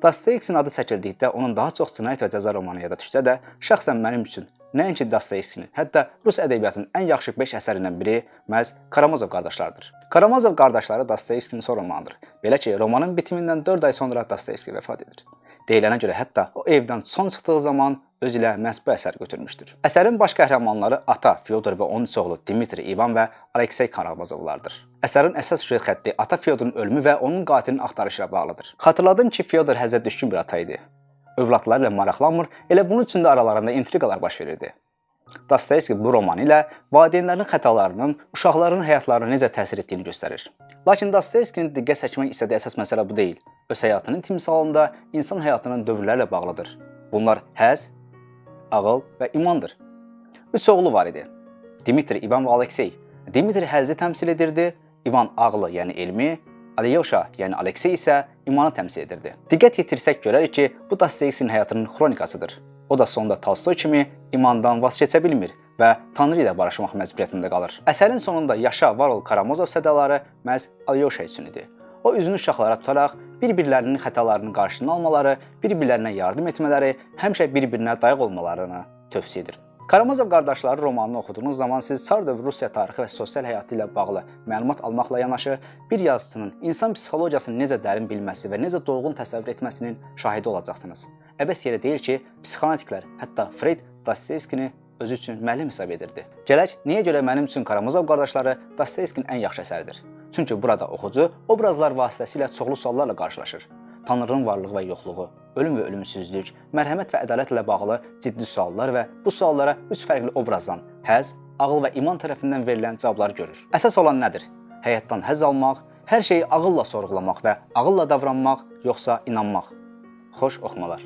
Dostoyevskinin adı çəkildikdə onun daha çox cinayət və cəza romanı yada düşsə də, şəxsən mənim üçün nəinki Dostoyevskinin, hətta Rus ədəbiyyatının ən yaxşı 5 əsərindən biri məhz Karamazov qardaşlarıdır. Karamazov qardaşları Dostoyevskinin son romanıdır. Belə ki, romanın bitimindən 4 ay sonra Dostoyevski vəfat edir. Deyilənə görə hətta o evdən son çıxdığı zaman öz ilə məhz bu əsər götürmüşdür. Əsərin baş qəhrəmanları ata Fyodor və onun üç oğlu Dmitri, İvan və Aleksey Karamazovlardır. Əsərin əsas süjet xətti ata Fyodorun ölümü və onun qatilinin axtarışı ilə bağlıdır. Xatırladım ki, Fyodor həzə düşkün bir ata idi. Övladları ilə maraqlanmır, elə bunun üçün də aralarında intriqalar baş verirdi. Dostoyevski bu romanı ilə valideynlərin xətalarının uşaqların həyatlarına necə təsir etdiyini göstərir. Lakin Dostoyevskinin diqqət çəkmək istədiyi əsas məsələ bu deyil. Öz həyatının timsalında insan həyatının dövrlərlə bağlıdır. Bunlar həzz, ağıl və imandır. Üç oğlu var idi. Dmitri, İvan və Aleksey. Dmitri həzzi təmsil edirdi, İvan ağlı, yəni elmi, Alyosha, yəni Aleksey isə imanı təmsil edirdi. Diqqət yetirsək görərik ki, bu Dostoyevskinin həyatının xronikasıdır. O da sonda Tolstoy kimi imandan vaz keçə bilmir və Tanrı ilə barışmaq məcburiyyətində qalır. Əsərin sonunda yaşa, var ol Karamazov sədaları məhz Alyosha üçün idi. O üzünü uşaqlara tutaraq bir-birlərinin xətalarının qarşısını almaları, bir-birlərinə yardım etmələri, həmişə bir-birinə dayaq olmalarını tövsiyə edir. Karamazov qardaşları romanını oxuduğunuz zaman siz çar dövrü Rusiya tarixi və sosial həyatı ilə bağlı məlumat almaqla yanaşı, bir yazıçının insan psixologiyasını necə dərin bilməsi və necə dolğun təsəvvür etməsinin şahidi olacaqsınız. Əbəs yerə deyil ki, psixoanalitiklər, hətta Freud Dostoyevskini özü üçün müəllim hesab edirdi. Gələk, niyə görə mənim üçün Karamazov qardaşları Dostoyevskinin ən yaxşı əsəridir? Çünki burada oxucu obrazlar vasitəsilə çoxlu suallarla qarşılaşır. Tanrının varlığı və yoxluğu, ölüm və ölümsüzlük, mərhəmət və ədalət ilə bağlı ciddi suallar və bu suallara 3 fərqli obrazdan həzz, ağıl və iman tərəfindən verilən cavabları görür. Əsas olan nədir? Həyatdan həzz almaq, hər şeyi ağılla sorğulamaq və ağılla davranmaq, yoxsa inanmaq? Xoş oxumalar.